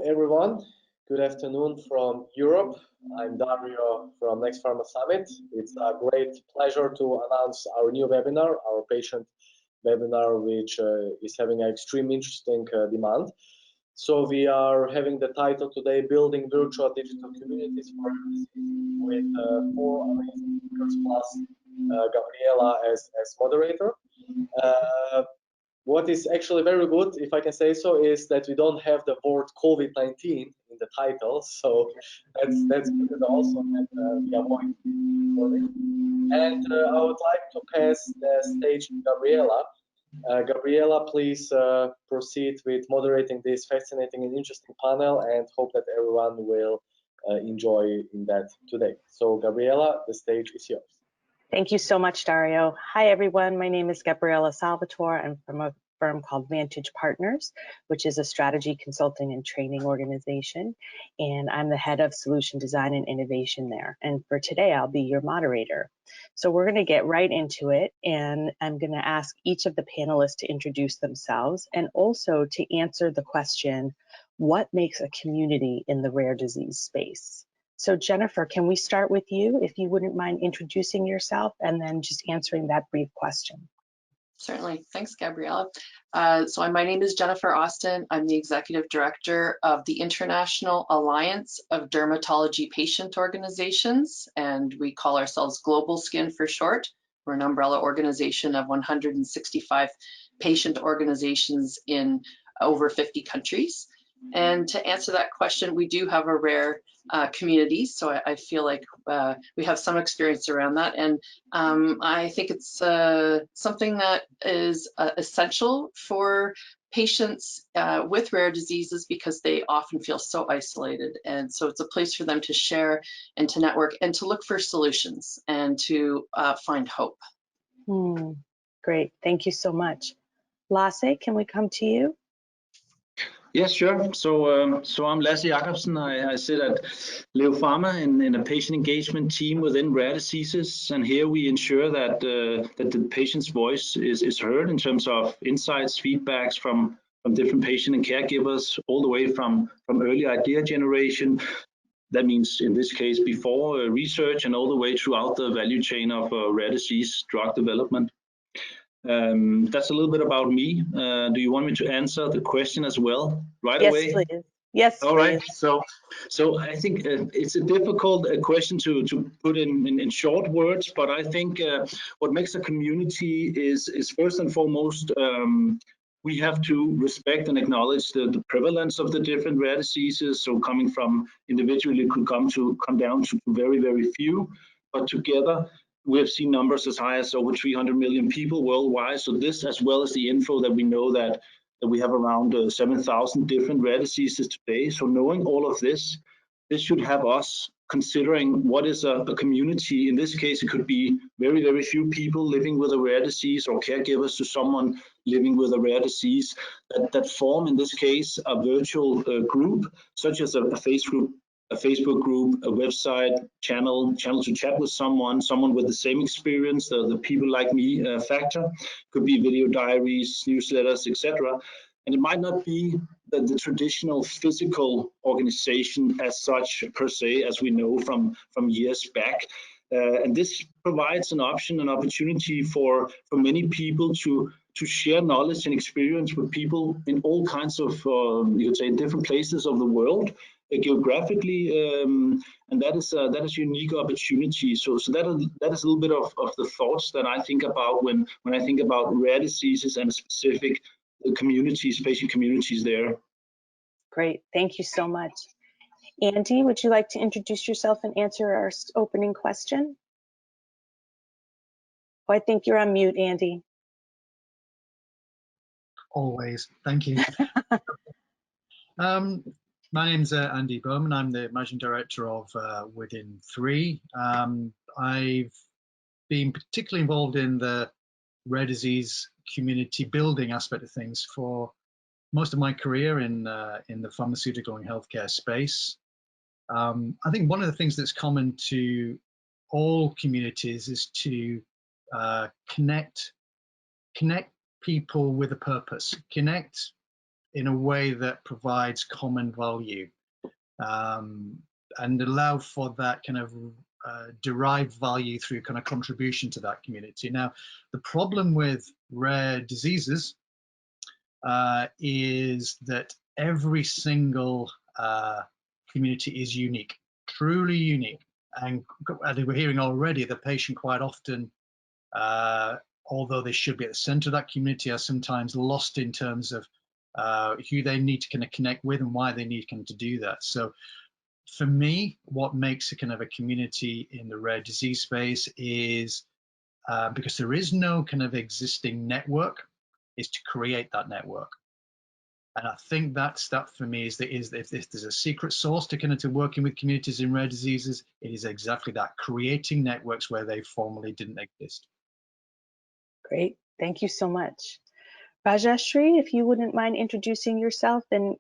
everyone. Good afternoon from Europe. I'm Dario from Next Pharma Summit. It's a great pleasure to announce our new webinar, our patient webinar, which is having an extreme interesting demand. So we are having the title today, Building Virtual Digital Communities for Disease, with 4 amazing speakers plus Gabriella as moderator. What is actually very good, if I can say so, is that we don't have the word COVID-19 in the title, so that's good also that we avoid it. And I would like to pass the stage to Gabriella. Gabriella, please proceed with moderating this fascinating and interesting panel, and hope that everyone will enjoy in that today. So Gabriella, the stage is yours. Thank you so much, Dario. Hi, everyone. My name is Gabriella Salvatore. I'm from a firm called Vantage Partners, which is a strategy consulting and training organization. And I'm the head of solution design and innovation there. And for today, I'll be your moderator. So we're going to get right into it. And I'm going to ask each of the panelists to introduce themselves and also to answer the question, what makes a community in the rare disease space? So Jennifer, can we start with you, if you wouldn't mind introducing yourself and then just answering that brief question? Certainly. Thanks, Gabriella. My name is Jennifer Austin. I'm the Executive Director of the International Alliance of Dermatology Patient Organizations, and we call ourselves GlobalSkin for short. We're an umbrella organization of 165 patient organizations in over 50 countries. And to answer that question, we do have a rare community, so I feel like we have some experience around that, and I think it's something that is essential for patients with rare diseases because they often feel so isolated, and so it's a place for them to share and to network and to look for solutions and to find hope. Great, thank you so much. Lasse, can we come to you? Yes, sure. So I'm Lasse Jacobsen. I sit at Pharma in a patient engagement team within rare diseases, and here we ensure that the patient's voice is heard in terms of insights, feedbacks from different patient and caregivers, all the way from early idea generation. That means in this case before research and all the way throughout the value chain of rare disease drug development. That's a little bit about me. Do you want me to answer the question as well away? Yes, please. Yes, all please. Right. So I think it's a difficult question to put in short words, but I think what makes a community is first and foremost we have to respect and acknowledge the prevalence of the different rare diseases. So coming from individually could come down to very, very few, but together we have seen numbers as high as over 300 million people worldwide. So this, as well as the info that we know that we have around 7,000 different rare diseases today. So knowing all of this should have us considering what is a community. In this case, it could be very, very few people living with a rare disease or caregivers to someone living with a rare disease that form, in this case, a virtual group, such as a Facebook group, a website, channel to chat with someone with the same experience, the people like me factor. Could be video diaries, newsletters, etc. And it might not be the traditional physical organization as such per se, as we know from years back. And this provides an opportunity for many people to share knowledge and experience with people in all kinds of, you could say, different places of the world. Geographically, and that is a unique opportunity. So that is a little bit of the thoughts that I think about when I think about rare diseases and specific communities, patient communities there. Great, thank you so much. Andy, would you like to introduce yourself and answer our opening question? Oh, I think you're on mute, Andy. Always, thank you. My name's Andy Bowman. I'm the Managing Director of Within 3. I've been particularly involved in the rare disease community building aspect of things for most of my career in the pharmaceutical and healthcare space. I think one of the things that's common to all communities is to connect people with a purpose, connect in a way that provides common value, and allow for that kind of derived value through kind of contribution to that community. Now, the problem with rare diseases is that every single community is unique, truly unique. And we're hearing already the patient quite often, although they should be at the center of that community, are sometimes lost in terms of who they need to kind of connect with and why they need kind of to do that. So for me, what makes a kind of a community in the rare disease space is because there is no kind of existing network, is to create that network. And I think that for me is if there's a secret sauce to kind of to working with communities in rare diseases, it is exactly that, creating networks where they formerly didn't exist. Great, thank you so much. Rajashree, if you wouldn't mind introducing yourself and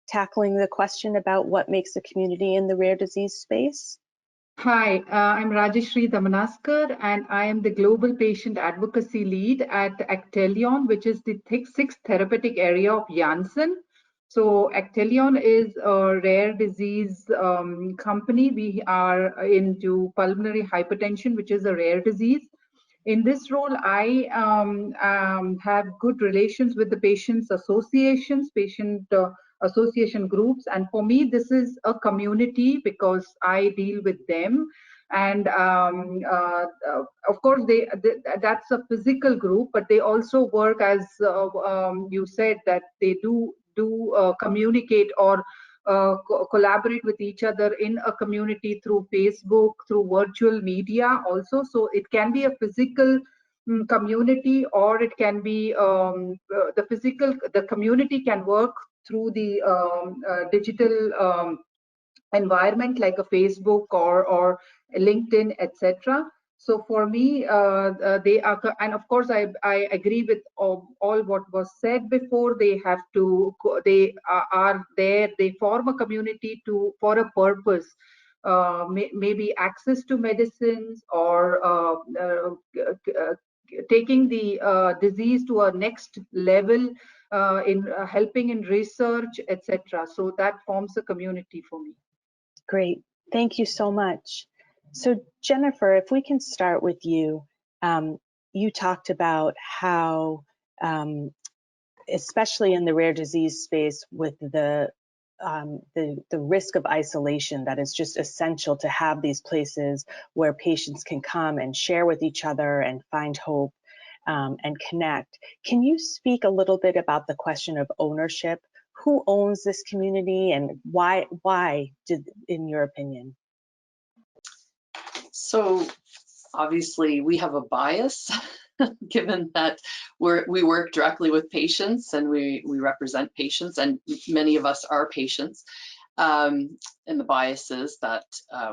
tackling the question about what makes a community in the rare disease space. Hi, I'm Rajashree Dhamanaskar, and I am the Global Patient Advocacy Lead at Actelion, which is the sixth therapeutic area of Janssen. So Actelion is a rare disease company. We are into pulmonary hypertension, which is a rare disease. In this role, I have good relations with the patients' associations, association groups, and for me this is a community because I deal with them, and of course that's a physical group, but they also work as you said, that they do communicate or collaborate with each other in a community through Facebook, through virtual media also. So it can be a physical community, or it can be the community can work through the digital environment like a Facebook or LinkedIn, etc. So for me, they are, and of course I agree with all what was said before. They are there, they form a community for a purpose, maybe access to medicines, or taking the disease to a next level, in helping in research, etc. So that forms a community for me. Great, thank you so much. So Jennifer, if we can start with you, you talked about how, especially in the rare disease space, with the risk of isolation, that is just essential to have these places where patients can come and share with each other and find hope and connect. Can you speak a little bit about the question of ownership? Who owns this community, and why in your opinion? So obviously we have a bias given that we work directly with patients and we represent patients, and many of us are patients. And the bias is that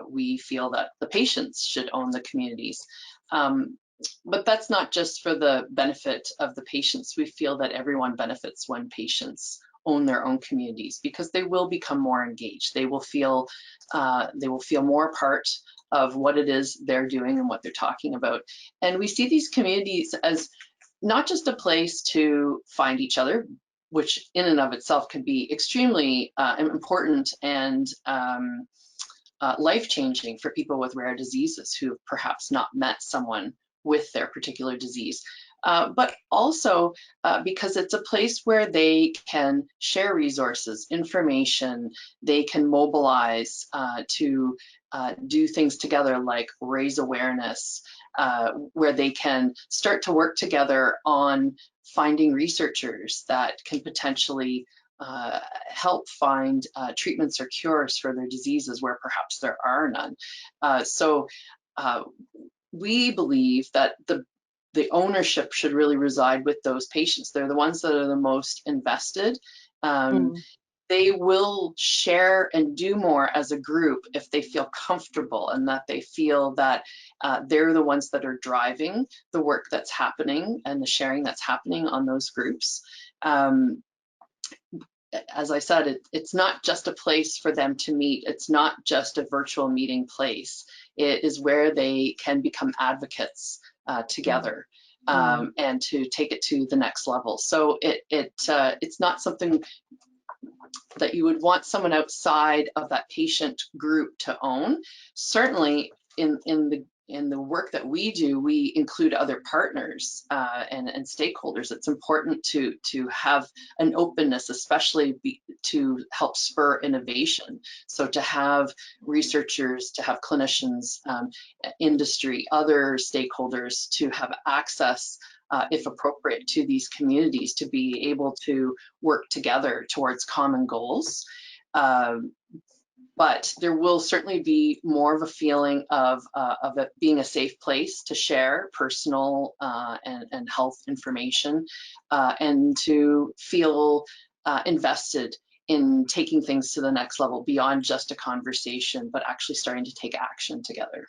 we feel that the patients should own the communities. But that's not just for the benefit of the patients. We feel that everyone benefits when patients own their own communities, because they will become more engaged. They will feel more part of what it is they're doing and what they're talking about. And we see these communities as not just a place to find each other, which in and of itself can be extremely important and life-changing for people with rare diseases who have perhaps not met someone with their particular disease, but also because it's a place where they can share resources, information, they can mobilize to do things together like raise awareness, where they can start to work together on finding researchers that can potentially help find treatments or cures for their diseases where perhaps there are none. So we believe that the ownership should really reside with those patients. They're the ones that are the most invested. They will share and do more as a group if they feel comfortable and that they feel that they're the ones that are driving the work that's happening and the sharing that's happening on those groups. As I said, it's not just a place for them to meet. It's not just a virtual meeting place. It is where they can become advocates together. and to take it to the next level. So it's not something that you would want someone outside of that patient group to own. Certainly in the work that we do, we include other partners and stakeholders. It's important to have an openness, especially to help spur innovation. So to have researchers, to have clinicians, industry, other stakeholders to have access, if appropriate, to these communities to be able to work together towards common goals. But there will certainly be more of a feeling of it being a safe place to share personal and health information, and to feel invested in taking things to the next level beyond just a conversation, but actually starting to take action together.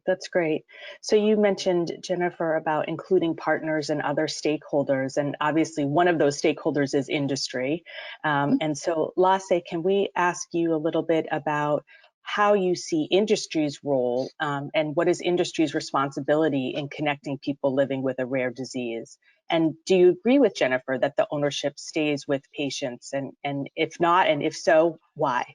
That's great. So you mentioned, Jennifer, about including partners and other stakeholders, and obviously one of those stakeholders is industry. And so Lasse, can we ask you a little bit about how you see industry's role and what is industry's responsibility in connecting people living with a rare disease? And do you agree with Jennifer that the ownership stays with patients? And if not, and if so, why?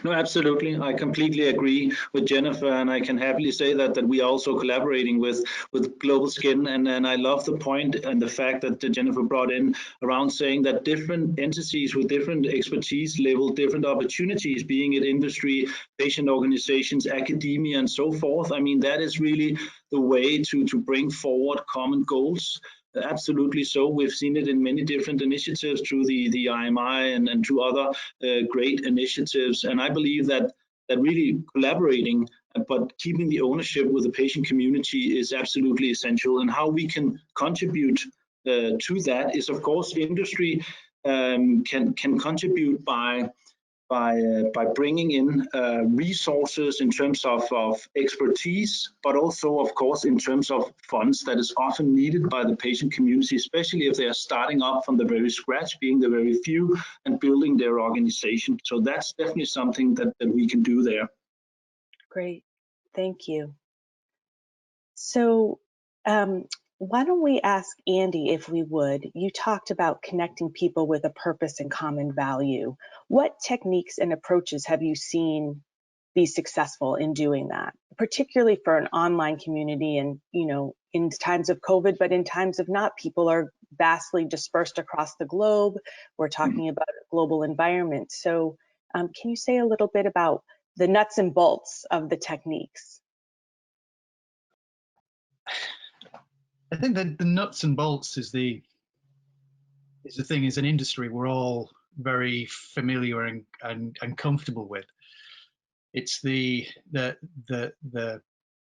No, absolutely. I completely agree with Jennifer, and I can happily say that we are also collaborating with GlobalSkin, and I love the point and the fact that Jennifer brought in around saying that different entities with different expertise level, different opportunities, being it industry, patient organizations, academia, and so forth. I mean, that is really the way to bring forward common goals. Absolutely so. We've seen it in many different initiatives through the IMI and through other great initiatives. And I believe that really collaborating, but keeping the ownership with the patient community is absolutely essential. And how we can contribute to that is, of course, industry can contribute by bringing in resources in terms of expertise, but also, of course, in terms of funds that is often needed by the patient community, especially if they are starting up from the very scratch, being the very few, and building their organization. So that's definitely something that we can do there. Great, thank you. So why don't we ask Andy, if we would? You talked about connecting people with a purpose and common value. What techniques and approaches have you seen be successful in doing that, particularly for an online community and, you know, in times of COVID, but in times of not? People are vastly dispersed across the globe. We're talking about a global environment. So can you say a little bit about the nuts and bolts of the techniques? I think that the nuts and bolts is the thing. As an industry we're all very familiar and comfortable with. It's the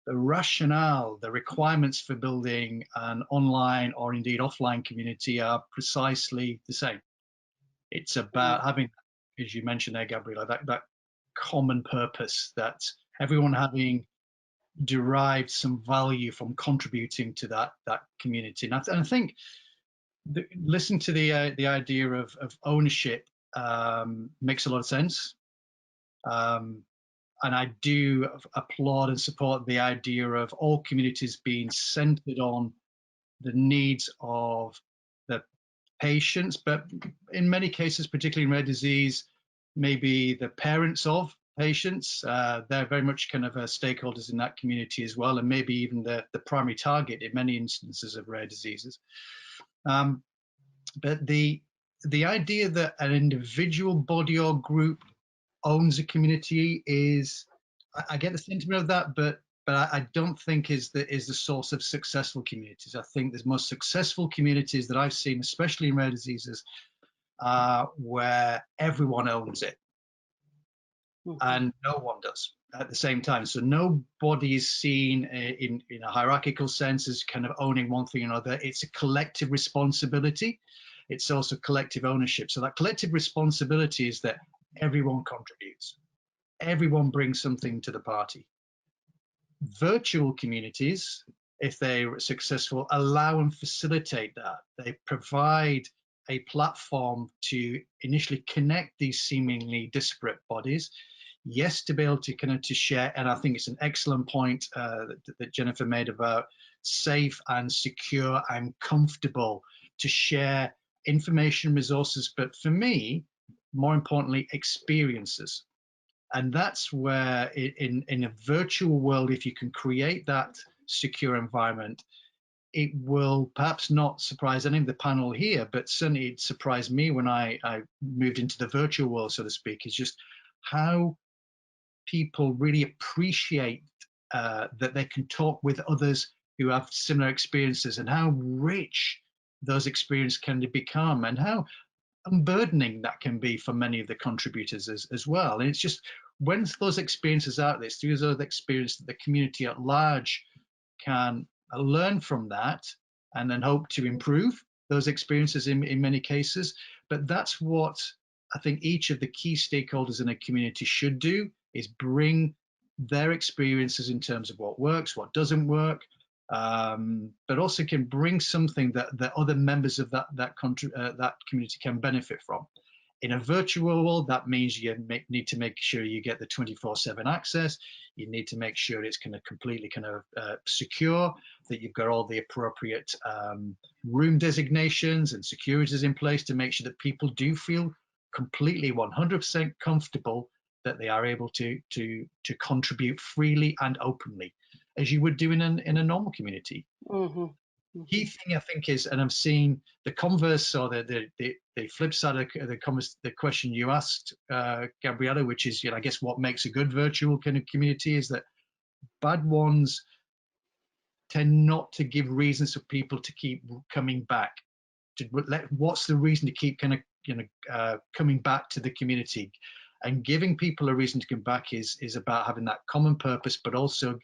rationale, the requirements for building an online or indeed offline community are precisely the same. It's about having, as you mentioned there, Gabriella, that common purpose, that everyone having derived some value from contributing to that community. And I think listen to the idea of ownership makes a lot of sense, and I do applaud and support the idea of all communities being centered on the needs of the patients, but in many cases, particularly in rare disease, maybe the parents of patients. They're very much kind of stakeholders in that community as well, and maybe even the primary target in many instances of rare diseases. But the idea that an individual body or group owns a community is, I get the sentiment of that, but I don't think is the source of successful communities. I think the most successful communities that I've seen, especially in rare diseases, are where everyone owns it. And no one does at the same time. So nobody is seen in a hierarchical sense as kind of owning one thing or another. It's a collective responsibility. It's also collective ownership. So that collective responsibility is that everyone contributes. Everyone brings something to the party. Virtual communities, if they're successful, allow and facilitate that. They provide a platform to initially connect these seemingly disparate bodies. yes, to be able to kind of to share, and I think it's an excellent point that Jennifer made about safe and secure and comfortable to share information, resources, but for me, more importantly, experiences. And that's where in a virtual world, if you can create that secure environment, it will perhaps not surprise any of the panel here, but certainly it surprised me when I moved into the virtual world, so to speak, is just how people really appreciate that they can talk with others who have similar experiences, and how rich those experiences can become, and how unburdening that can be for many of the contributors as well. And it's just when those experiences out there, it's through those experiences that the community at large can learn from that and then hope to improve those experiences in many cases. But that's what I think each of the key stakeholders in a community should do, is bring their experiences in terms of what works, what doesn't work, but also can bring something that other members of that community can benefit from. In a virtual world, that means you need to make sure you get the 24/7 access. You need to make sure it's kind of completely kind of secure, that you've got all the appropriate room designations and securities in place to make sure that people do feel completely 100% comfortable that they are able to contribute freely and openly, as you would do in a normal community. Mm-hmm. Mm-hmm. Key thing I think is, and I'm seeing the converse or the flip side of the question you asked, Gabriella, which is, I guess what makes a good virtual kind of community is that bad ones tend not to give reasons for people to keep coming back. What's the reason to keep kind of coming back to the community? And giving people a reason to come back is about having that common purpose, but also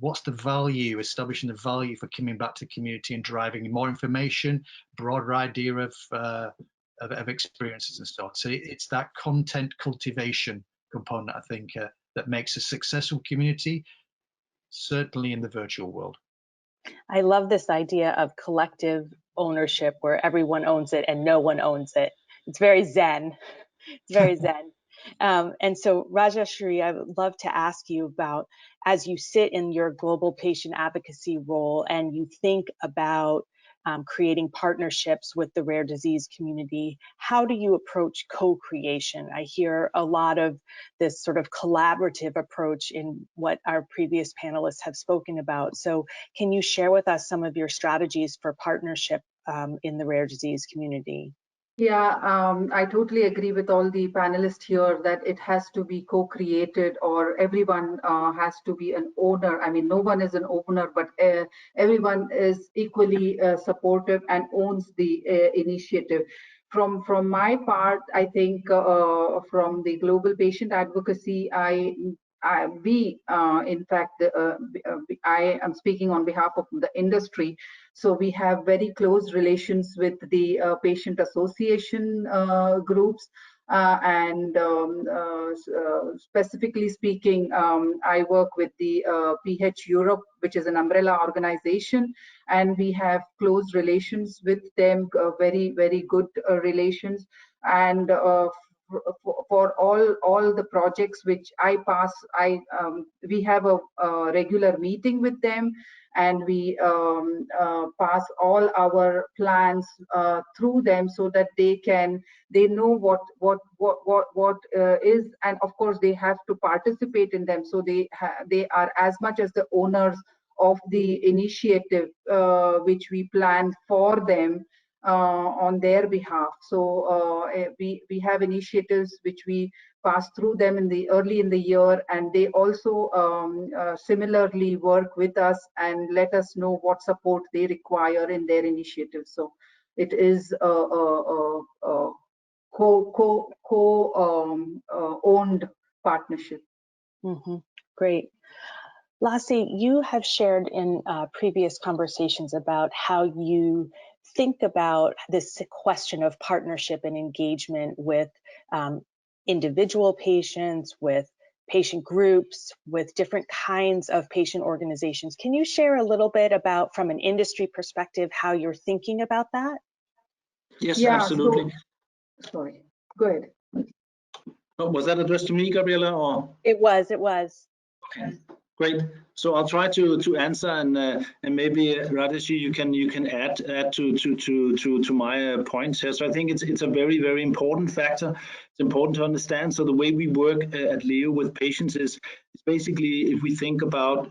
what's the value, establishing the value for coming back to the community and driving more information, broader idea of experiences and so on. So it's that content cultivation component, I think, that makes a successful community, certainly in the virtual world. I love this idea of collective ownership where everyone owns it and no one owns it. It's very Zen. It's very Zen. And so, Rajashree, I would love to ask you about, as you sit in your global patient advocacy role and you think about creating partnerships with the rare disease community, how do you approach co-creation? I hear a lot of this sort of collaborative approach in what our previous panelists have spoken about. So can you share with us some of your strategies for partnership in the rare disease community? Yeah, I totally agree with all the panelists here that it has to be co-created, or everyone has to be an owner. I mean, no one is an owner, but everyone is equally supportive and owns the initiative. From my part, I think from the global patient advocacy, in fact, I am speaking on behalf of the industry. So we have very close relations with the patient association groups. Specifically speaking, I work with the PH Europe, which is an umbrella organization, and we have close relations with them, very, very good relations. And for all the projects which I pass, we have a regular meeting with them, and we pass all our plans through them so that they know what is, and of course they have to participate in them. So they are as much as the owners of the initiative which we plan for them on their behalf. So we have initiatives which we pass through them early in the year, and they also similarly work with us and let us know what support they require in their initiatives. So it is a owned partnership. Mm-hmm. Great. Lasse, you have shared in previous conversations about how you think about this question of partnership and engagement with individual patients, with patient groups, with different kinds of patient organizations. Can you share a little bit about, from an industry perspective, how you're thinking about that? Yes, Yeah, absolutely. sorry, go ahead. Oh, was that addressed to me, Gabriella, or? It was. Okay, great. So I'll try to answer, and maybe Rajashree, you can add to my points here. So I think it's a very important factor. It's important to understand. So the way we work at Leo with patients is basically, if we think about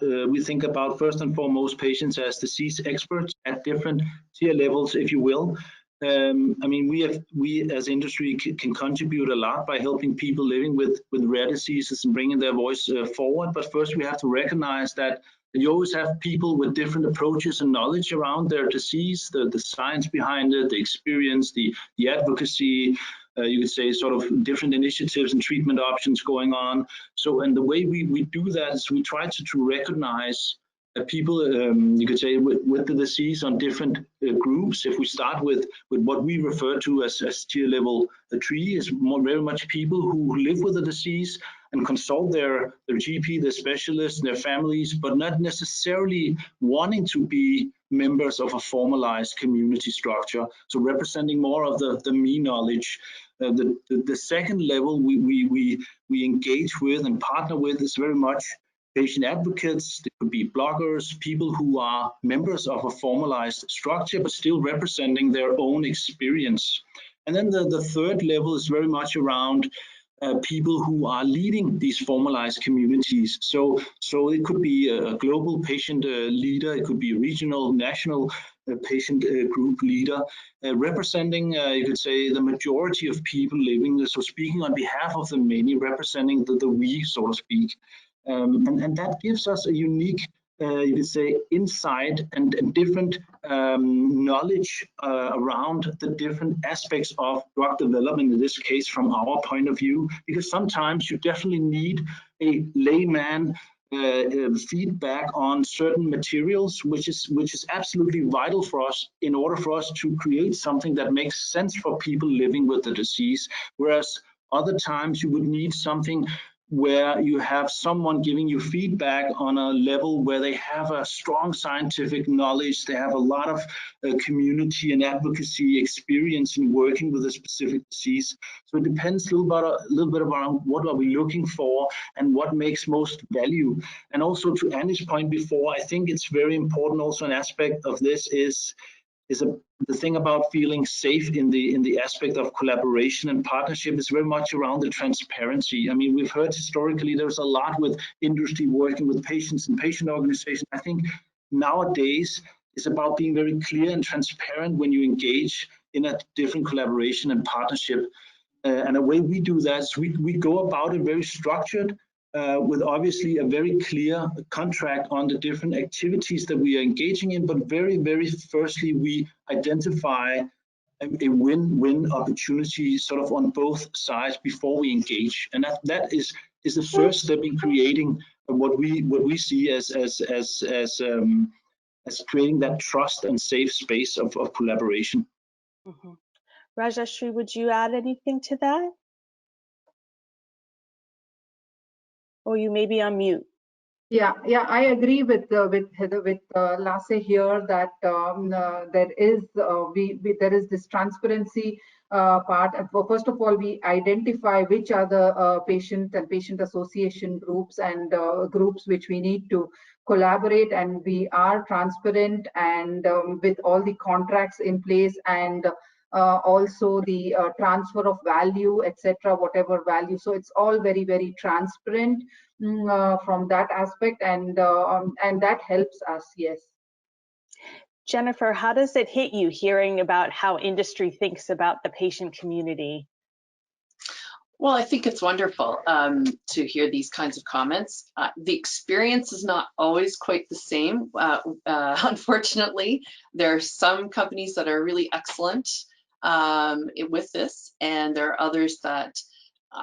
first and foremost patients as disease experts at different tier levels, if you will. I mean, we as industry can contribute a lot by helping people living with rare diseases and bringing their voice forward. But first, we have to recognize that you always have people with different approaches and knowledge around their disease, the science behind it, the experience, the advocacy. You could say sort of different initiatives and treatment options going on. So, and the way we do that is we try to recognize people, you could say, with the disease on different groups. If we start with what we refer to as tier level 3, is very much people who live with the disease and consult their GP, their specialists, their families, but not necessarily wanting to be members of a formalized community structure. So representing more of the me knowledge. The second level we engage with and partner with is very much patient advocates. They could be bloggers, people who are members of a formalized structure, but still representing their own experience. And then the third level is very much around people who are leading these formalized communities. So it could be a global patient leader, it could be a regional, national patient group leader, representing, you could say, the majority of people living, so speaking on behalf of the many, representing the we, so to speak. And that gives us a unique, you could say, insight and different knowledge around the different aspects of drug development, in this case, from our point of view, because sometimes you definitely need a layman feedback on certain materials, which is absolutely vital for us in order for us to create something that makes sense for people living with the disease, whereas other times you would need something where you have someone giving you feedback on a level where they have a strong scientific knowledge, they have a lot of community and advocacy experience in working with a specific disease. So it depends a little bit about what are we looking for and what makes most value. And also to Annie's point before, I think it's very important also an aspect of this is the thing about feeling safe in the aspect of collaboration and partnership is very much around the transparency. I mean, we've heard historically there's a lot with industry working with patients and patient organizations. I think nowadays it's about being very clear and transparent when you engage in a different collaboration and partnership. And the way we do that is we go about it very structured, with obviously a very clear contract on the different activities that we are engaging in, but very firstly, we identify a win-win opportunity sort of on both sides before we engage. And that is the first step in creating what we see as creating that trust and safe space of collaboration. Mm-hmm. Rajashree, would you add anything to that? Or you may be on mute. Yeah, I agree with Lasse here that there is this transparency part. First of all, we identify which are the patient and patient association groups and groups which we need to collaborate, and we are transparent and with all the contracts in place, and also the transfer of value, etc., whatever value. So it's all very transparent from that aspect, and that helps us. Yes. Jennifer, how does it hit you hearing about how industry thinks about the patient community? Well, I think it's wonderful to hear these kinds of comments. The experience is not always quite the same. Unfortunately, there are some companies that are really excellent with this, and there are others that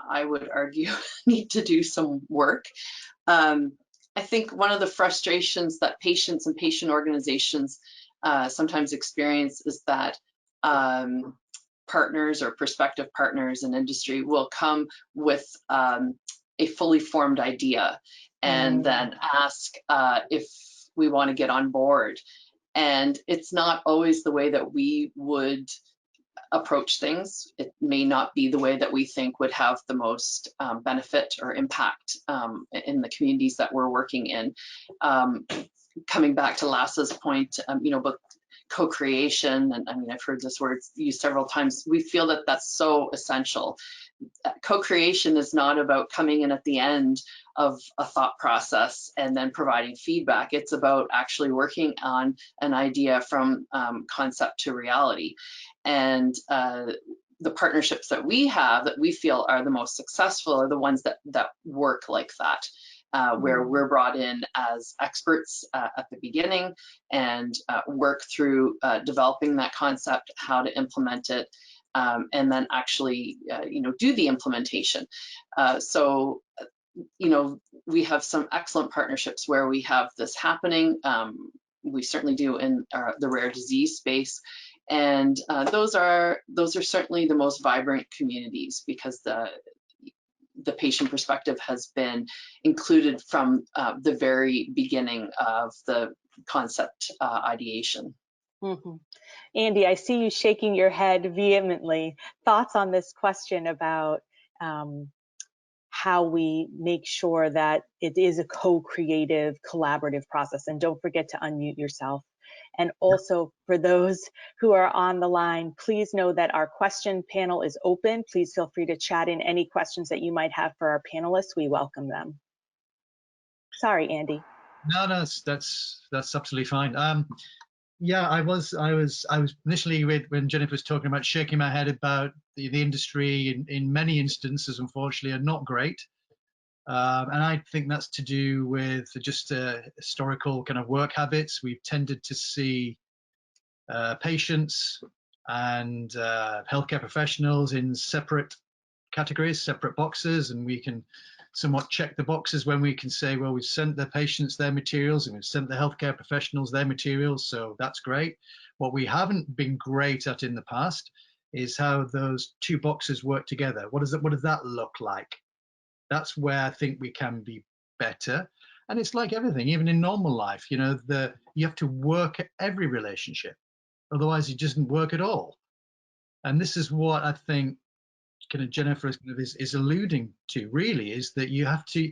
I would argue need to do some work. I think one of the frustrations that patients and patient organizations sometimes experience is that partners or prospective partners in industry will come with a fully formed idea and then ask if we want to get on board. And it's not always the way that we would approach things. It may not be the way that we think would have the most benefit or impact in the communities that we're working in. Coming back to Lasse's point, you know, about co-creation, and I mean, I've heard this word used several times. We feel that that's so essential. Co-creation is not about coming in at the end of a thought process and then providing feedback. It's about actually working on an idea from concept to reality. And the partnerships that we have that we feel are the most successful are the ones that work like that. Where we're brought in as experts at the beginning and work through developing that concept, how to implement it, and then actually, you know, do the implementation. So, you know, we have some excellent partnerships where we have this happening. We certainly do in the rare disease space. And those are certainly the most vibrant communities because the patient perspective has been included from the very beginning of the concept ideation. Mm-hmm. Andy, I see you shaking your head vehemently. Thoughts on this question about how we make sure that it is a co-creative, collaborative process? And don't forget to unmute yourself. And also for those who are on the line, please know that our question panel is open. Please feel free to chat in any questions that you might have for our panelists. We welcome them. Sorry, Andy. No, that's absolutely fine. Yeah, I was initially when Jennifer was talking about shaking my head about the industry in many instances, unfortunately, are not great. And I think that's to do with just historical kind of work habits. We've tended to see patients and healthcare professionals in separate categories, separate boxes, and we can somewhat check the boxes when we can say, well, we've sent the patients their materials and we've sent the healthcare professionals their materials, so that's great. What we haven't been great at in the past is how those two boxes work together. What does that look like? That's where I think we can be better. And it's like everything, even in normal life, you know, you have to work at every relationship. Otherwise, it doesn't work at all. And this is what I think kind of Jennifer is alluding to, really, is that you have to,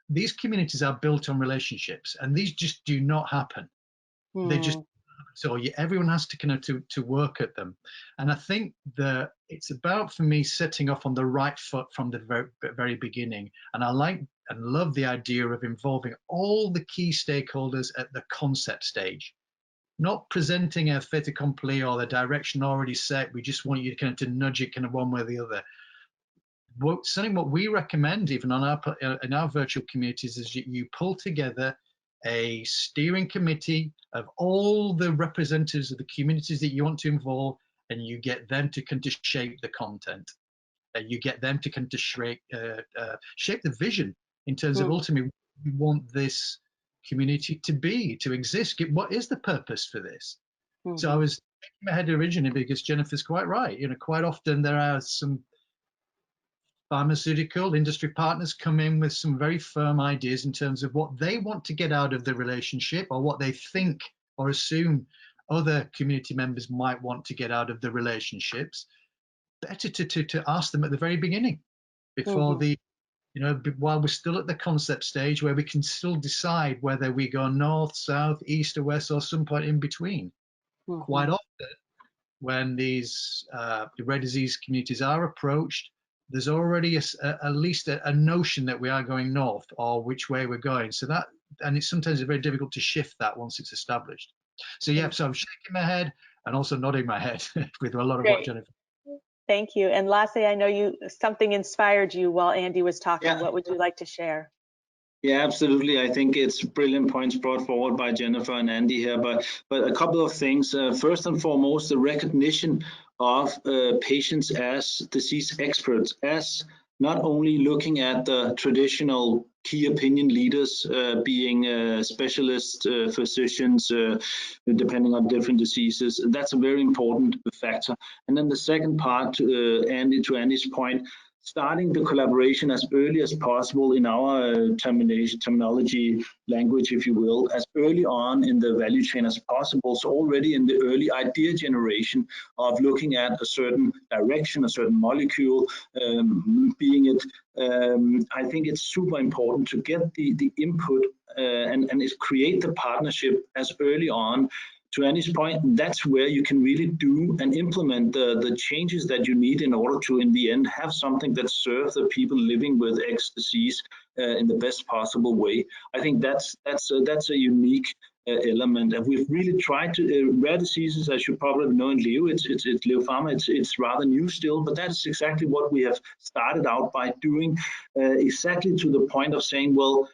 these communities are built on relationships, and these just do not happen. They just, so everyone has to kind of to work at them. And I think that it's about, for me, setting off on the right foot from the very beginning. And I like and love the idea of involving all the key stakeholders at the concept stage. Not presenting a fait accompli or the direction already set. We just want you to kind of to nudge it kind of one way or the other. Something what we recommend even on in our virtual communities is you pull together a steering committee of all the representatives of the communities that you want to involve, and you get them to kind of shape the content. You get them to kind of shape the vision in terms of ultimately we want this community to exist. What is the purpose for this? So I was thinking my head originally because Jennifer's quite right. You know, quite often there are some pharmaceutical industry partners come in with some very firm ideas in terms of what they want to get out of the relationship, or what they think or assume other community members might want to get out of the relationships. Better to ask them at the very beginning, before you know, while we're still at the concept stage, where we can still decide whether we go north, south, east or west, or some point in between. Quite often, when these rare disease communities are approached, there's already at least a notion that we are going north or which way we're going. So that, and it's sometimes very difficult to shift that once it's established. So yeah, so I'm shaking my head and also nodding my head with a lot of what Jennifer. Thank you. And Lasse, I know something inspired you while Andy was talking. Yeah. What would you like to share? Yeah, absolutely. I think it's brilliant points brought forward by Jennifer and Andy here, but a couple of things. First and foremost, the recognition of patients as disease experts, as not only looking at the traditional key opinion leaders being specialist physicians, depending on different diseases. That's a very important factor. And then the second part, to Andy's point, starting the collaboration as early as possible in our terminology language, if you will, as early on in the value chain as possible. So already in the early idea generation of looking at a certain direction, a certain molecule, being it, I think it's super important to get the input and create the partnership as early on. To Annie's point, that's where you can really do and implement the changes that you need in order to, in the end, have something that serves the people living with X disease in the best possible way. I think that's a unique element, and we've really tried to rare diseases, as you probably know in Leo. It's Leo Pharma. It's rather new still, but that's exactly what we have started out by doing, exactly to the point of saying, well,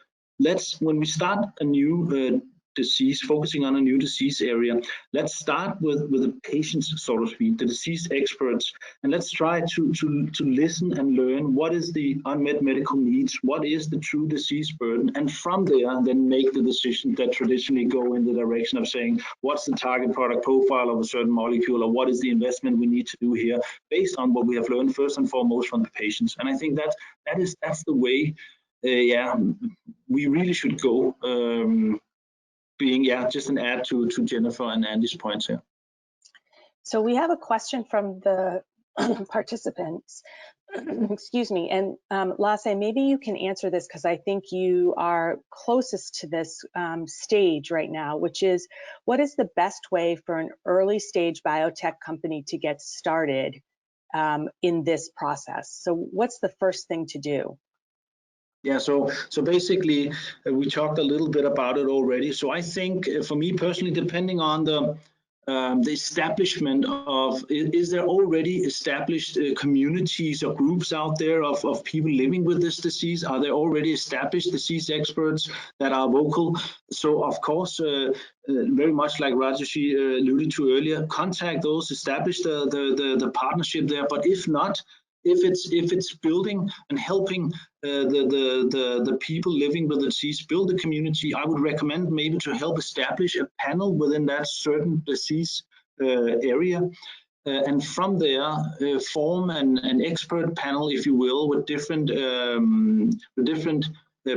when we start a new disease, focusing on a new disease area, let's start with the patients, so to speak, the disease experts, and let's try to listen and learn what is the unmet medical needs, what is the true disease burden, and from there then make the decisions that traditionally go in the direction of saying what's the target product profile of a certain molecule, or what is the investment we need to do here based on what we have learned first and foremost from the patients. And I think that's the way we really should go. Being just an add to Jennifer and Andy's points here. So we have a question from the participants, excuse me, and Lasse, maybe you can answer this because I think you are closest to this stage right now, which is, what is the best way for an early stage biotech company to get started in this process? So what's the first thing to do? Yeah, so basically, we talked a little bit about it already. So I think, for me personally, depending on the establishment of, is there already established communities or groups out there of people living with this disease? Are there already established disease experts that are vocal? So of course, very much like Rajashree alluded to earlier, contact those, establish the partnership there. But if not, if it's building and helping the people living with the disease build the community, I would recommend maybe to help establish a panel within that certain disease area, and from there form an expert panel, if you will, with different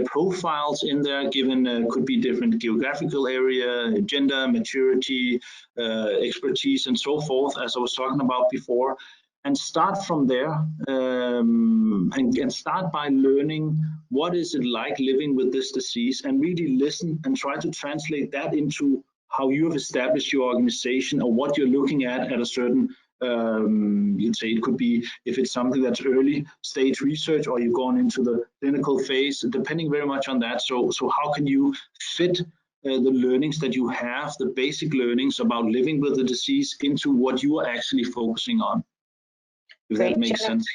profiles in there, given could be different geographical area, gender, maturity, expertise, and so forth, as I was talking about before. And start from there, and start by learning what is it like living with this disease, and really listen and try to translate that into how you have established your organization or what you're looking at a certain, you'd say it could be, if it's something that's early stage research or you've gone into the clinical phase, depending very much on that. So how can you fit the learnings that you have, the basic learnings about living with the disease, into what you are actually focusing on? If Great, that makes sense.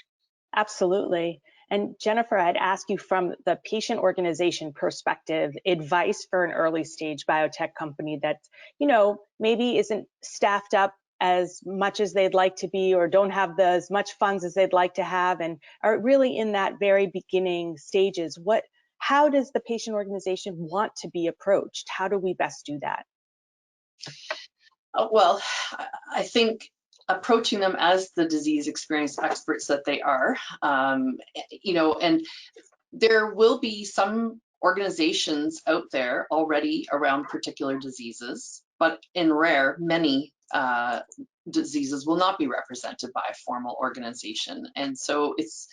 Absolutely. And Jennifer, I'd ask you, from the patient organization perspective, advice for an early stage biotech company that, maybe isn't staffed up as much as they'd like to be, or don't have as much funds as they'd like to have, and are really in that very beginning stages. How does the patient organization want to be approached? How do we best do that? Well, I think approaching them as the disease experience experts that they are, and there will be some organizations out there already around particular diseases, but in rare, many diseases will not be represented by a formal organization. And so it's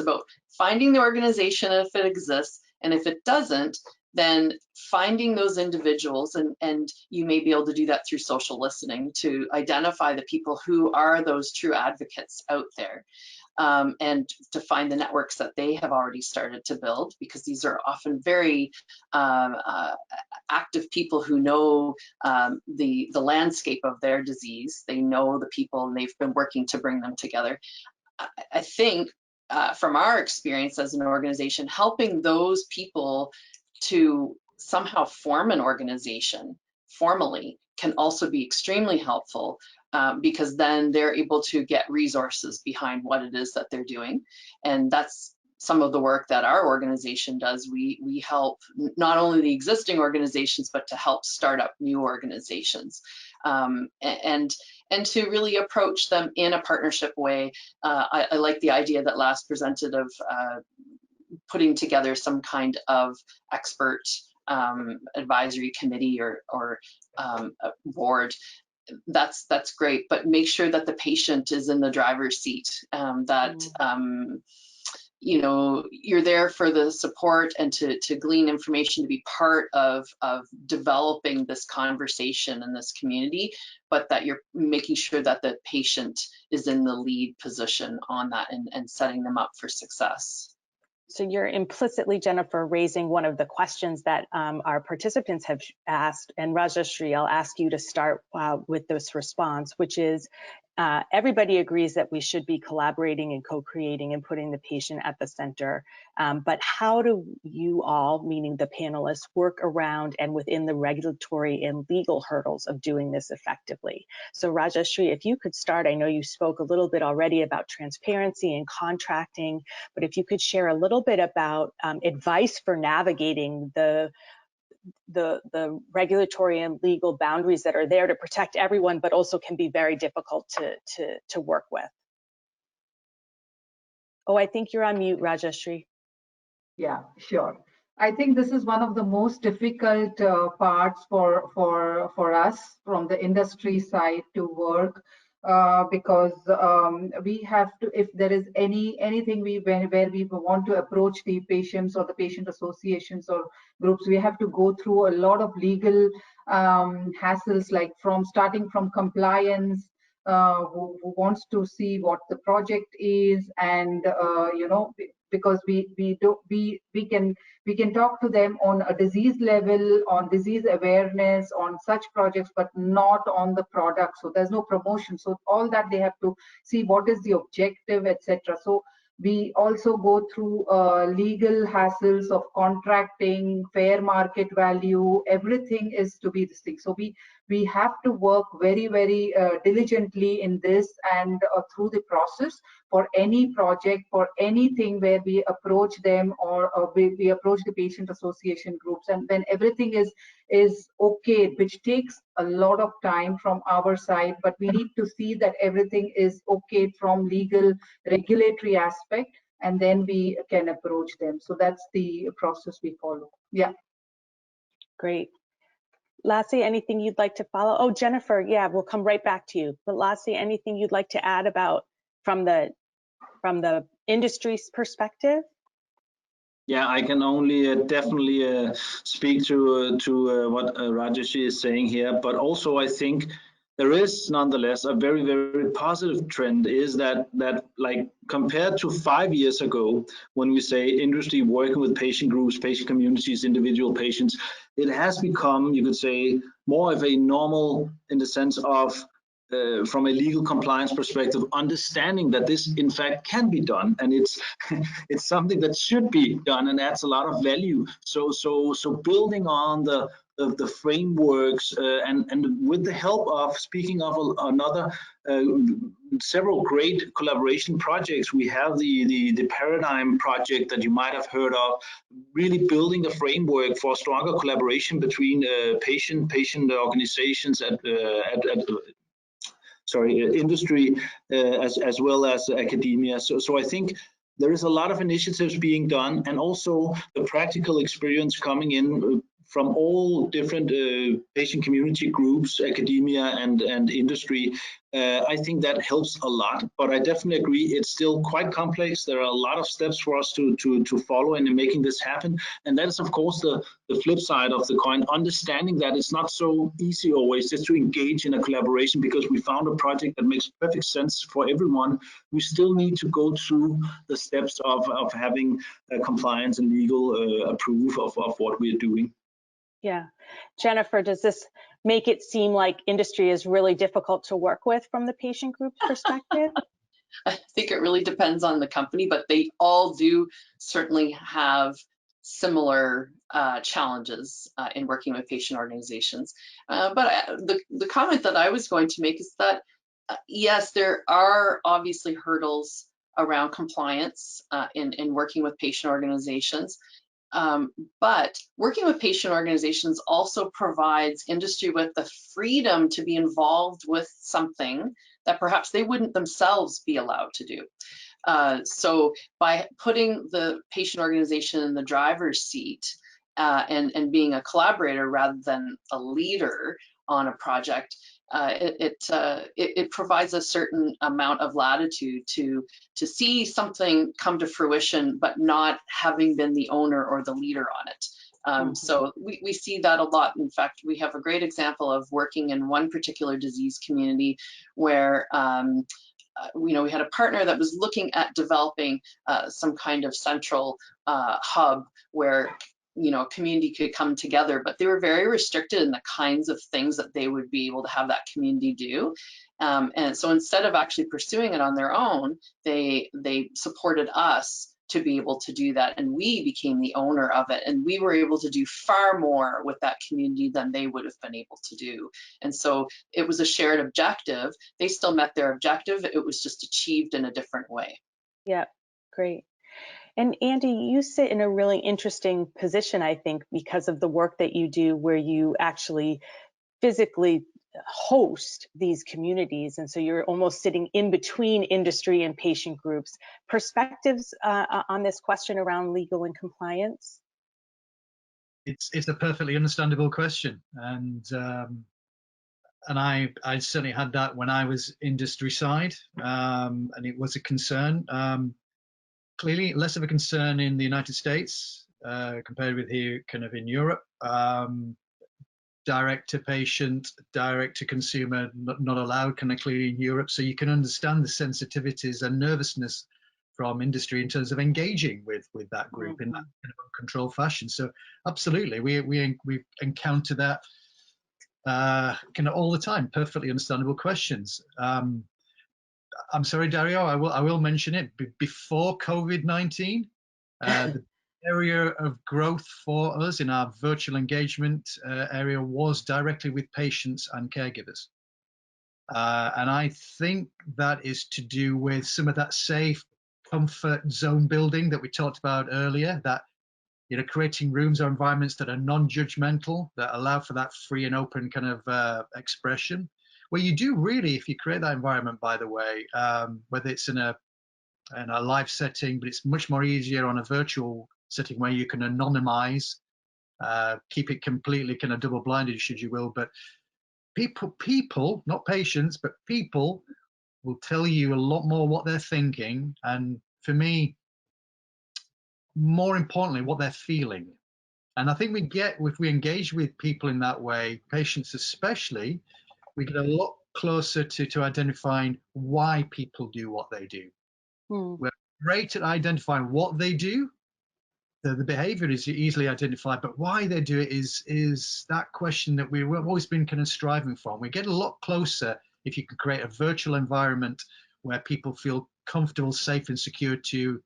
about finding the organization if it exists, and if it doesn't, then finding those individuals, and you may be able to do that through social listening to identify the people who are those true advocates out there, and to find the networks that they have already started to build, because these are often very active people who know the landscape of their disease. They know the people, and they've been working to bring them together. I think from our experience as an organization, helping those people to somehow form an organization formally can also be extremely helpful, because then they're able to get resources behind what it is that they're doing. And that's some of the work that our organization does. We help not only the existing organizations, but to help start up new organizations, and to really approach them in a partnership way. I like the idea that Lasse presented of putting together some kind of expert advisory committee or a board. That's great, but make sure that the patient is in the driver's seat, you know, you're there for the support and to glean information, to be part of developing this conversation in this community, but that you're making sure that the patient is in the lead position on that and setting them up for success. So you're implicitly, Jennifer, raising one of the questions that our participants have asked, and Rajashree, I'll ask you to start with this response, which is, everybody agrees that we should be collaborating and co-creating and putting the patient at the center, but how do you all, meaning the panelists, work around and within the regulatory and legal hurdles of doing this effectively? So Rajashree, if you could start, I know you spoke a little bit already about transparency and contracting, but if you could share a little bit about advice for navigating the regulatory and legal boundaries that are there to protect everyone, but also can be very difficult to work with. Oh, I think you're on mute, Rajashree. Yeah, sure. I think this is one of the most difficult parts for us from the industry side to work, because we have to, if there is anything where we want to approach the patients or the patient associations or groups, we have to go through a lot of legal hassles, like starting from compliance, who wants to see what the project is, and you know, because we can talk to them on a disease level, on disease awareness, on such projects, but not on the product. So there's no promotion. So all that they have to see what is the objective, etc. So we also go through legal hassles of contracting, fair market value. Everything is to be this thing. So we have to work very, very diligently in this and through the process for any project, for anything where we approach them, or we approach the patient association groups, and when everything is okay, which takes a lot of time from our side, but we need to see that everything is okay from legal regulatory aspect, and then we can approach them. So that's the process we follow. Yeah. Great. Lasse, anything you'd like to follow? Oh, Jennifer, yeah, we'll come right back to you. But Lasse, anything you'd like to add about from the industry's perspective? Yeah, I can only definitely speak to what Rajashree is saying here, but also I think there is nonetheless a very, very positive trend, is that like compared to 5 years ago, when we say industry working with patient groups, patient communities, individual patients, it has become, you could say, more of a normal, in the sense of from a legal compliance perspective, understanding that this in fact can be done, and it's it's something that should be done and adds a lot of value. So building on the frameworks and with the help of, speaking of another several great collaboration projects, we have the Paradigm project that you might have heard of, really building a framework for stronger collaboration between patient organizations industry as well as academia. So I think there is a lot of initiatives being done, and also the practical experience coming in from all different patient community groups, academia and industry. I think that helps a lot, but I definitely agree it's still quite complex. There are a lot of steps for us to follow in making this happen, and that is of course the flip side of the coin, understanding that it's not so easy always just to engage in a collaboration because we found a project that makes perfect sense for everyone. We still need to go through the steps of having compliance and legal approval of what we're doing. Yeah. Jennifer, does this make it seem like industry is really difficult to work with from the patient group perspective? I think it really depends on the company, but they all do certainly have similar challenges in working with patient organizations. But the comment that I was going to make is that, yes, there are obviously hurdles around compliance in working with patient organizations. But working with patient organizations also provides industry with the freedom to be involved with something that perhaps they wouldn't themselves be allowed to do. So by putting the patient organization in the driver's seat and being a collaborator rather than a leader on a project, it provides a certain amount of latitude to see something come to fruition, but not having been the owner or the leader on it. So we see that a lot. In fact, we have a great example of working in one particular disease community where we had a partner that was looking at developing some kind of central hub where community could come together, but they were very restricted in the kinds of things that they would be able to have that community do. And so instead of actually pursuing it on their own, they supported us to be able to do that, and we became the owner of it, and we were able to do far more with that community than they would have been able to do. And so it was a shared objective. They still met their objective, it was just achieved in a different way. Yeah, great. And Andy, you sit in a really interesting position, I think, because of the work that you do, where you actually physically host these communities. And so you're almost sitting in between industry and patient groups. Perspectives on this question around legal and compliance? It's a perfectly understandable question. And I certainly had that when I was industry side, and it was a concern. Clearly less of a concern in the United States compared with here kind of in Europe. Direct to patient, direct to consumer, not allowed kind of clearly in Europe. So you can understand the sensitivities and nervousness from industry in terms of engaging with that group in that kind of uncontrolled fashion. So absolutely, we encounter that kind of all the time. Perfectly understandable questions. I'm sorry, Dario, I will mention it. Before COVID-19, the area of growth for us in our virtual engagement area was directly with patients and caregivers. And I think that is to do with some of that safe comfort zone building that we talked about earlier, that creating rooms or environments that are non-judgmental, that allow for that free and open kind of expression. Where you do really, if you create that environment, by the way, whether it's in a live setting, but it's much more easier on a virtual setting where you can anonymize, keep it completely kind of double-blinded, should you will. But people, not patients, but people will tell you a lot more what they're thinking, and for me, more importantly, what they're feeling. And I think if we engage with people in that way, patients especially, we get a lot closer to identifying why people do what they do. We're great at identifying what they do. The behavior is easily identified, but why they do it is that question that we've always been kind of striving for. We get a lot closer if you can create a virtual environment where people feel comfortable, safe, and secure to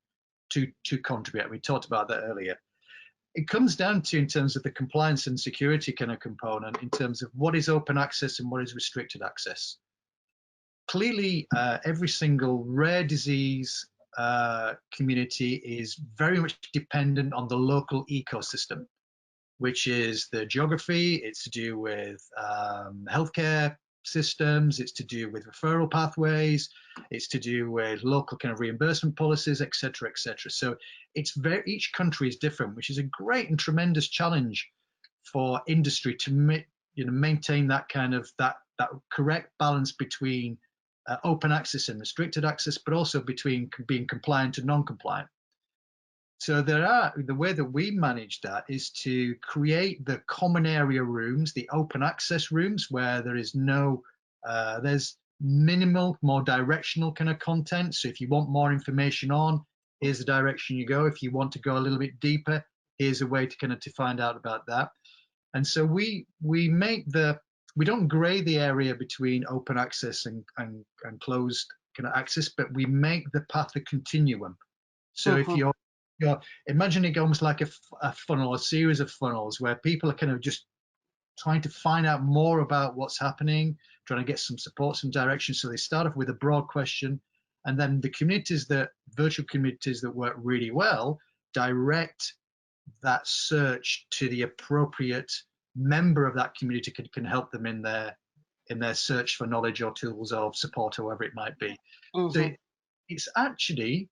contribute. We talked about that earlier. It comes down to, in terms of the compliance and security kind of component, in terms of what is open access and what is restricted access. Clearly, every single rare disease community is very much dependent on the local ecosystem, which is the geography. It's to do with healthcare systems, it's to do with referral pathways, it's to do with local kind of reimbursement policies, etc., etc. So it's each country is different, which is a great and tremendous challenge for industry to maintain that kind of that correct balance between open access and restricted access, but also between being compliant and non-compliant. So the way that we manage that is to create the common area rooms, the open access rooms, where there is there's minimal, more directional kind of content. So if you want more information here's the direction you go. If you want to go a little bit deeper, here's a way to kind of to find out about that. And so we don't gray the area between open access and closed kind of access, but we make the path a continuum. So if you're imagine it almost like a funnel, a series of funnels where people are kind of just trying to find out more about what's happening, trying to get some support, some direction. So they start off with a broad question, And then the virtual communities that work really well, direct that search to the appropriate member of that community can help them in their search for knowledge or tools or support or whatever it might be. So it's actually,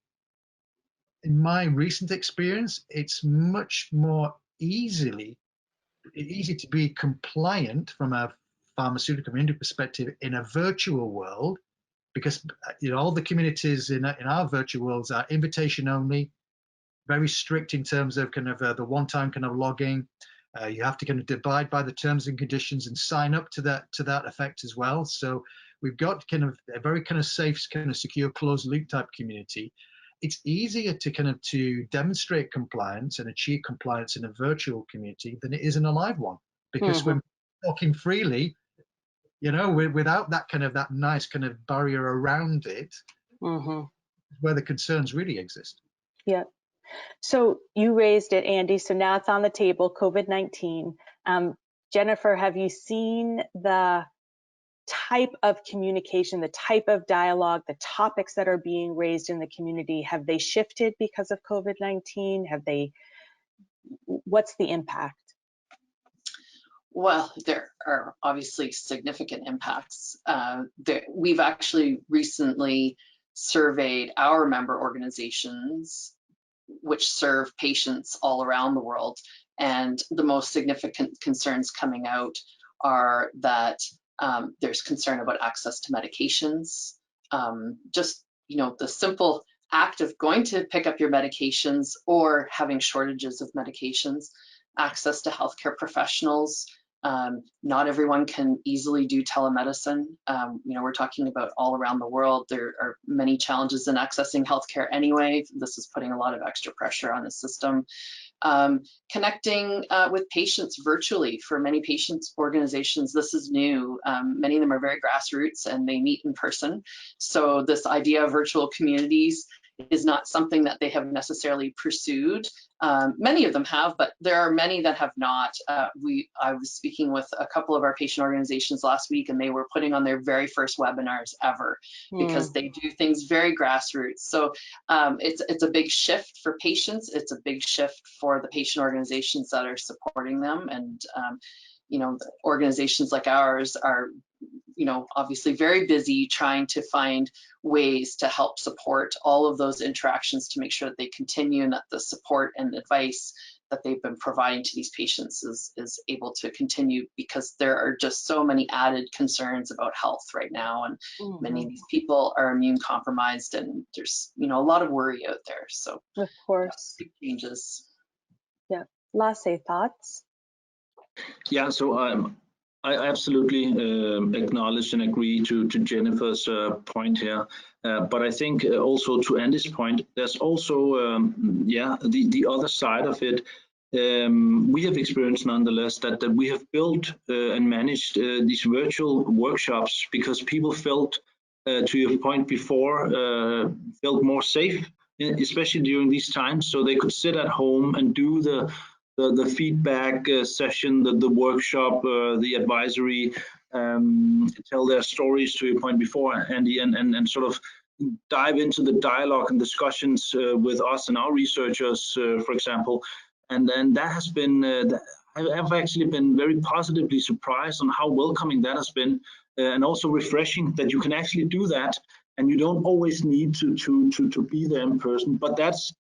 in my recent experience, it's much more easy to be compliant from a pharmaceutical community perspective in a virtual world, because all the communities in our virtual worlds are invitation only, very strict in terms of kind of the one-time kind of logging. You have to kind of abide by the terms and conditions and sign up to that effect as well. So we've got kind of a very kind of safe, kind of secure, closed loop type community. It's easier to demonstrate compliance and achieve compliance in a virtual community than it is in a live one, because when talking freely, without that nice kind of barrier around it, where the concerns really exist. Yeah. So you raised it, Andy. So now it's on the table, COVID-19. Jennifer, have you seen the type of communication, the type of dialogue, the topics that are being raised in the community? Have they shifted because of COVID-19? What's the impact? Well, there are obviously significant impacts. We've actually recently surveyed our member organizations, which serve patients all around the world. And the most significant concerns coming out are that there's concern about access to medications. Just, the simple act of going to pick up your medications or having shortages of medications, access to healthcare professionals. Not everyone can easily do telemedicine. We're talking about all around the world. There are many challenges in accessing healthcare anyway. This is putting a lot of extra pressure on the system. Connecting with patients virtually. For many patients organizations, this is new. Many of them are very grassroots and they meet in person. So this idea of virtual communities is not something that they have necessarily pursued. Many of them have, but there are many that have not. I was speaking with a couple of our patient organizations last week, and they were putting on their very first webinars ever because they do things very grassroots. So it's a big shift for patients. It's a big shift for the patient organizations that are supporting them. And organizations like ours are obviously very busy trying to find ways to help support all of those interactions to make sure that they continue and that the support and advice that they've been providing to these patients is able to continue, because there are just so many added concerns about health right now, and many of these people are immune compromised, and there's a lot of worry out there. So of course, big changes. Yeah, Lasse, thoughts? Yeah, so I absolutely acknowledge and agree to Jennifer's point here. But I think also to Andy's point, there's also, the other side of it. We have experienced nonetheless that we have built and managed these virtual workshops because people felt, to your point before, felt more safe, especially during these times. So they could sit at home and do the feedback session, the workshop, the advisory, tell their stories, to your point before, Andy, and sort of dive into the dialogue and discussions with us and our researchers, for example. And then that has been, I've actually been very positively surprised on how welcoming that has been, and also refreshing that you can actually do that. And you don't always need to be there in person. But that's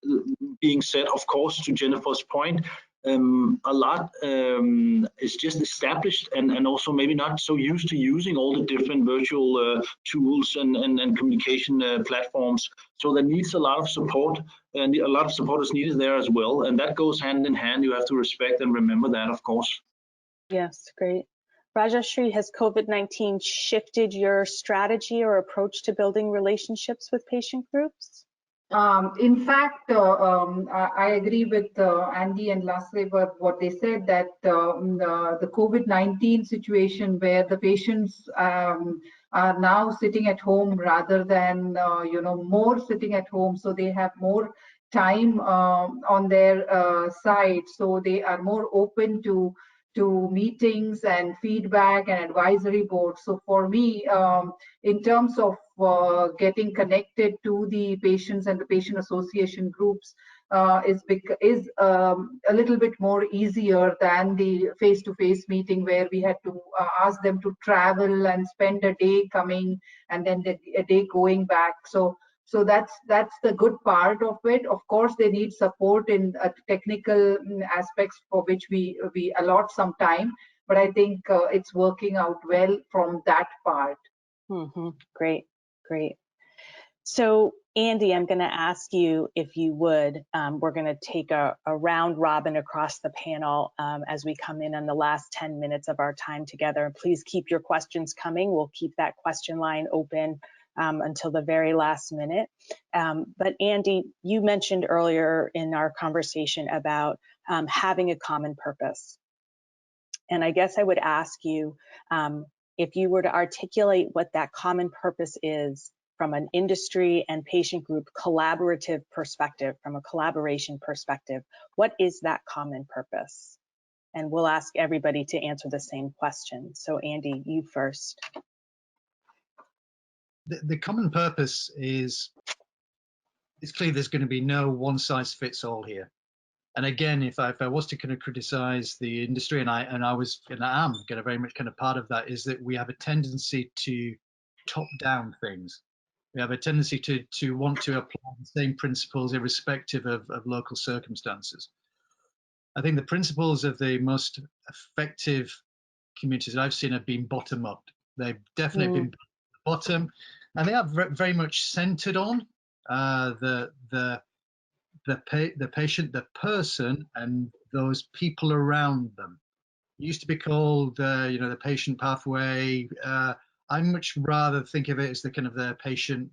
being said, of course, to Jennifer's point, a lot is just established and also maybe not so used to using all the different virtual tools and communication platforms. So there needs a lot of support, and a lot of support is needed there as well. And that goes hand in hand. You have to respect and remember that, of course. Yes, great. Rajashree, has COVID-19 shifted your strategy or approach to building relationships with patient groups? In fact, I agree with Andy and Lasse what they said, that the COVID-19 situation where the patients are now sitting at home rather than more sitting at home, so they have more time on their side, so they are more open to meetings and feedback and advisory boards. So for me, in terms of getting connected to the patients and the patient association groups is a little bit more easier than the face-to-face meeting, where we had to ask them to travel and spend a day coming and then a day going back. So that's the good part of it. Of course, they need support in technical aspects, for which we allot some time, but I think it's working out well from that part. Great. So Andy, I'm going to ask you if you would, we're going to take a round robin across the panel as we come in on the last 10 minutes of our time together. Please keep your questions coming. We'll keep that question line open until the very last minute. But Andy, you mentioned earlier in our conversation about having a common purpose. And I guess I would ask you if you were to articulate what that common purpose is from an industry and patient group collaborative perspective, from a collaboration perspective, what is that common purpose? And we'll ask everybody to answer the same question. So Andy, you first. The common purpose is, it's clear there's going to be no one size fits all here. And again, if I was to kind of criticize the industry, and I am kind of very much kind of part of that, is that we have a tendency to top down things. We have a tendency to want to apply the same principles irrespective of local circumstances. I think the principles of the most effective communities that I've seen have been bottom up. They've definitely been bottom, and they are very much centered on the patient, the person, and those people around them. It used to be called, the patient pathway. I much rather think of it as the kind of the patient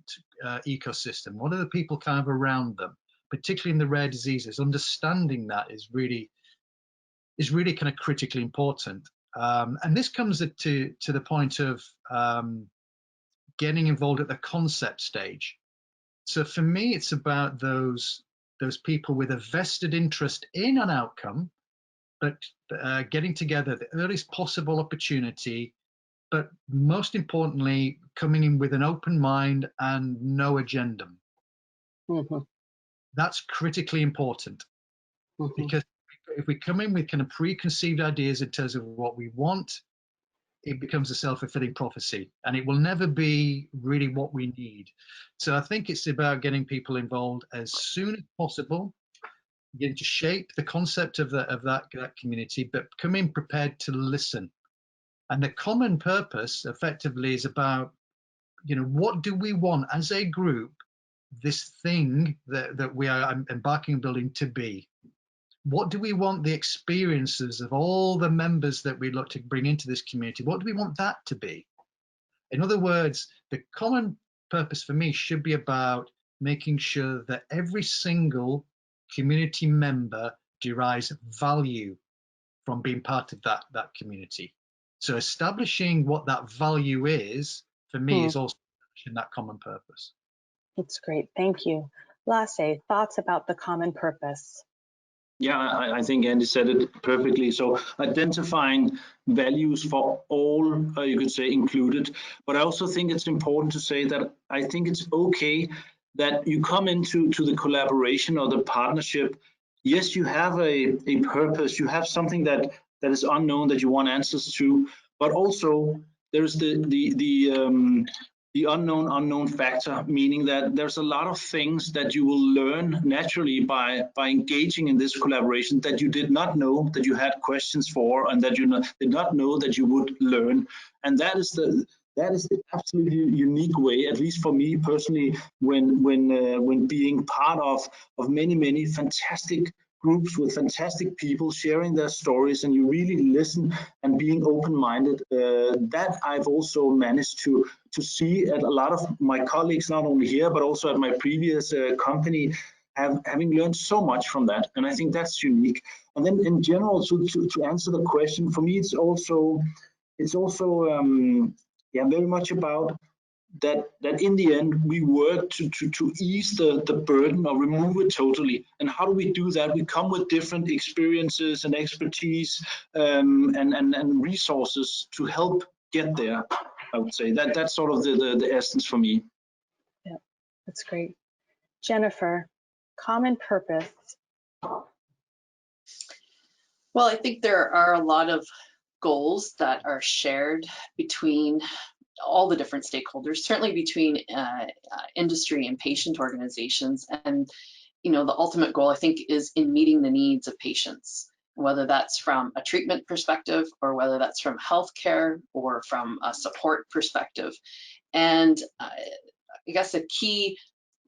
ecosystem. What are the people kind of around them, particularly in the rare diseases? Understanding that is really kind of critically important. And this comes to the point of getting involved at the concept stage. So for me, it's about those people with a vested interest in an outcome, but getting together at the earliest possible opportunity, but most importantly, coming in with an open mind and no agenda. That's critically important, because if we come in with kind of preconceived ideas in terms of what we want, it becomes a self-fulfilling prophecy, and it will never be really what we need. So I think it's about getting people involved as soon as possible, getting to shape the concept of that community, but come in prepared to listen. And the common purpose effectively is about, what do we want as a group, this thing that we are embarking on building to be? What do we want the experiences of all the members that we look to bring into this community? What do we want that to be? In other words, the common purpose for me should be about making sure that every single community member derives value from being part of that community. So establishing what that value is, for me, is also establishing that common purpose. That's great. Thank you. Lasse, thoughts about the common purpose? Yeah, I think Andy said it perfectly. So identifying values for all, you could say, included. But I also think it's important to say that I think it's okay that you come into the collaboration or the partnership. Yes, you have a purpose. You have something that is unknown that you want answers to. But also there's the unknown factor, meaning that there's a lot of things that you will learn naturally by engaging in this collaboration that you did not know that you had questions for, and that you did not know that you would learn. And that is the absolutely unique way, at least for me personally, when being part of many fantastic groups with fantastic people sharing their stories, and you really listen and being open-minded. That I've also managed to see at a lot of my colleagues, not only here but also at my previous company, having learned so much from that, and I think that's unique. And then in general, to answer the question, for me it's also very much about that in the end we work to ease the burden or remove it totally. And how do we do that? We come with different experiences and expertise and resources to help get there. I would say that's sort of the essence for me. That's great. Jennifer, common purpose. Well, I think there are a lot of goals that are shared between all the different stakeholders, certainly between industry and patient organizations. And, you know, the ultimate goal, I think, is in meeting the needs of patients, whether that's from a treatment perspective or whether that's from healthcare or from a support perspective. And I guess a key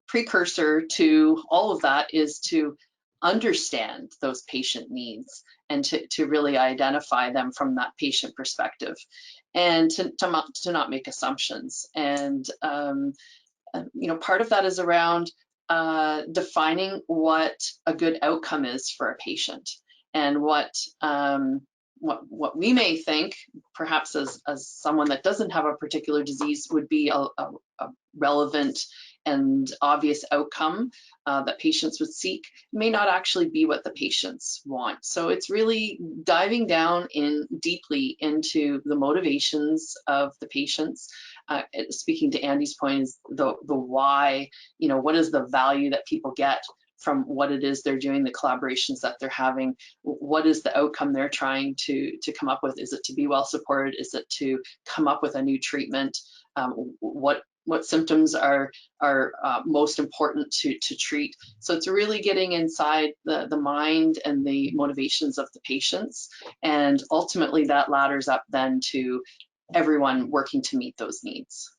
precursor to all of that is to understand those patient needs and to really identify them from that patient perspective, and to not make assumptions. And you know, part of that is around defining what a good outcome is for a patient, and what we may think, perhaps as someone that doesn't have a particular disease, would be a relevant and obvious outcome that patients would seek, may not actually be what the patients want. So it's really diving down deeply into the motivations of the patients. Speaking to Andy's point, is the why, you know, what is the value that people get from what it is they're doing, the collaborations that they're having, what is the outcome they're trying to come up with? Is it to be well supported? Is it to come up with a new treatment? What symptoms are most important to treat? So it's really getting inside the mind and the motivations of the patients, and ultimately that ladders up then to everyone working to meet those needs.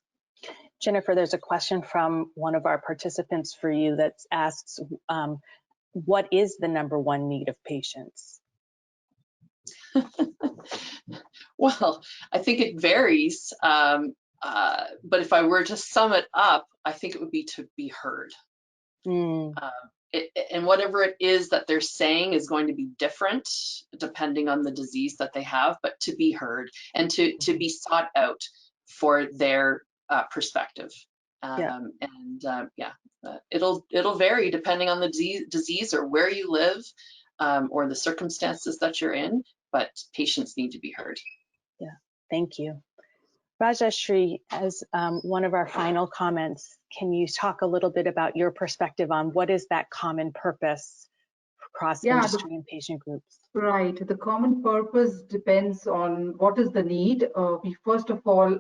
Jennifer, there's a question from one of our participants for you that asks, what is the #1 need of patients? Well, I think it varies. But if I were to sum it up, I think it would be to be heard. And whatever it is that they're saying is going to be different depending on the disease that they have, but to be heard and to be sought out for their perspective. It'll vary depending on the disease or where you live or the circumstances that you're in, but patients need to be heard. Yeah, thank you. Rajashree, as one of our final comments, can you talk a little bit about your perspective on what is that common purpose across industry and patient groups? Right. The common purpose depends on what is the need. We first of all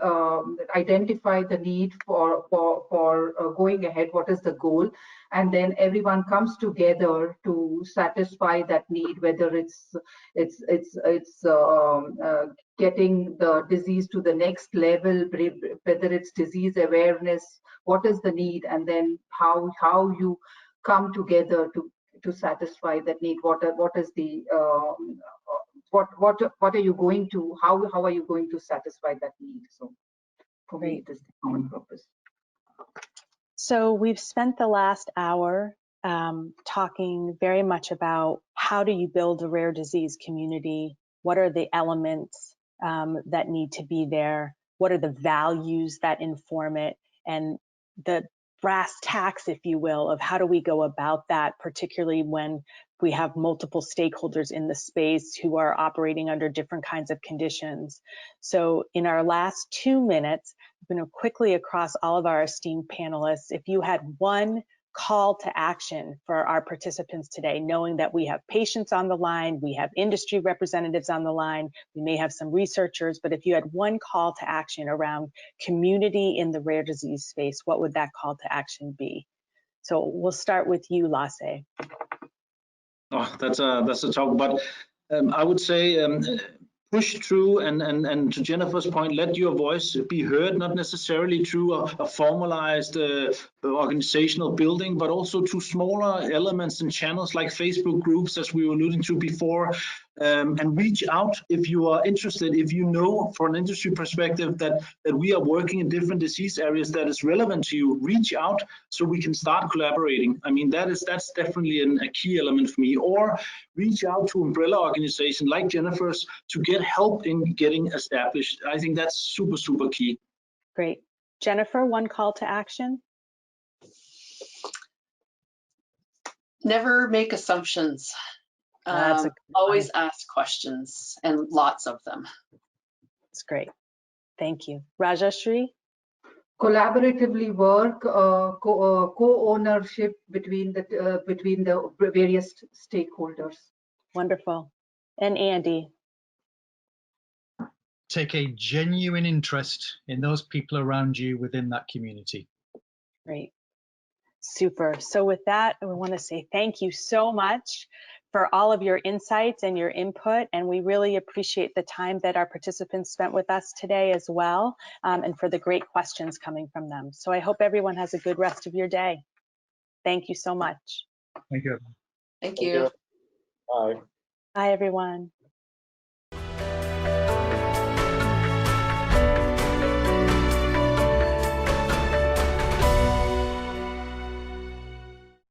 identify the need for going ahead. What is the goal? And then everyone comes together to satisfy that need, whether it's getting the disease to the next level, whether it's disease awareness, what is the need, and then how you come together to satisfy that need. What is the what are you going to, how are you going to satisfy that need? So for me, it is the common purpose. So we've spent the last hour talking very much about how do you build a rare disease community? What are the elements that need to be there? What are the values that inform it? And the brass tacks, if you will, of how do we go about that, particularly when we have multiple stakeholders in the space who are operating under different kinds of conditions. So in our last 2 minutes, I'm going to quickly across all of our esteemed panelists, if you had one call to action for our participants today, knowing that we have patients on the line, we have industry representatives on the line, we may have some researchers, but if you had one call to action around community in the rare disease space, what would that call to action be? So we'll start with you, Lasse. Oh, that's a tough, but I would say push through and to Jennifer's point, let your voice be heard, not necessarily through a formalized organizational building, but also to smaller elements and channels like Facebook groups, as we were alluding to before, and reach out if you are interested, if you know from an industry perspective that we are working in different disease areas that is relevant to you, reach out so we can start collaborating. I mean, that's definitely a key element for me. Or reach out to umbrella organizations like Jennifer's to get help in getting established. I think that's super, super key. Great. Jennifer, one call to action? Never make assumptions. Always ask questions, and lots of them. That's great. Thank you. Rajashree? collaboratively work, co-ownership between the various stakeholders. Wonderful. And Andy? Take a genuine interest in those people around you within that community. Great. Super. So with that, I want to say thank you so much for all of your insights and your input, and we really appreciate the time that our participants spent with us today as well, and for the great questions coming from them. So I hope everyone has a good rest of your day. Thank you so much. Thank you. Thank you. Bye. Bye, everyone.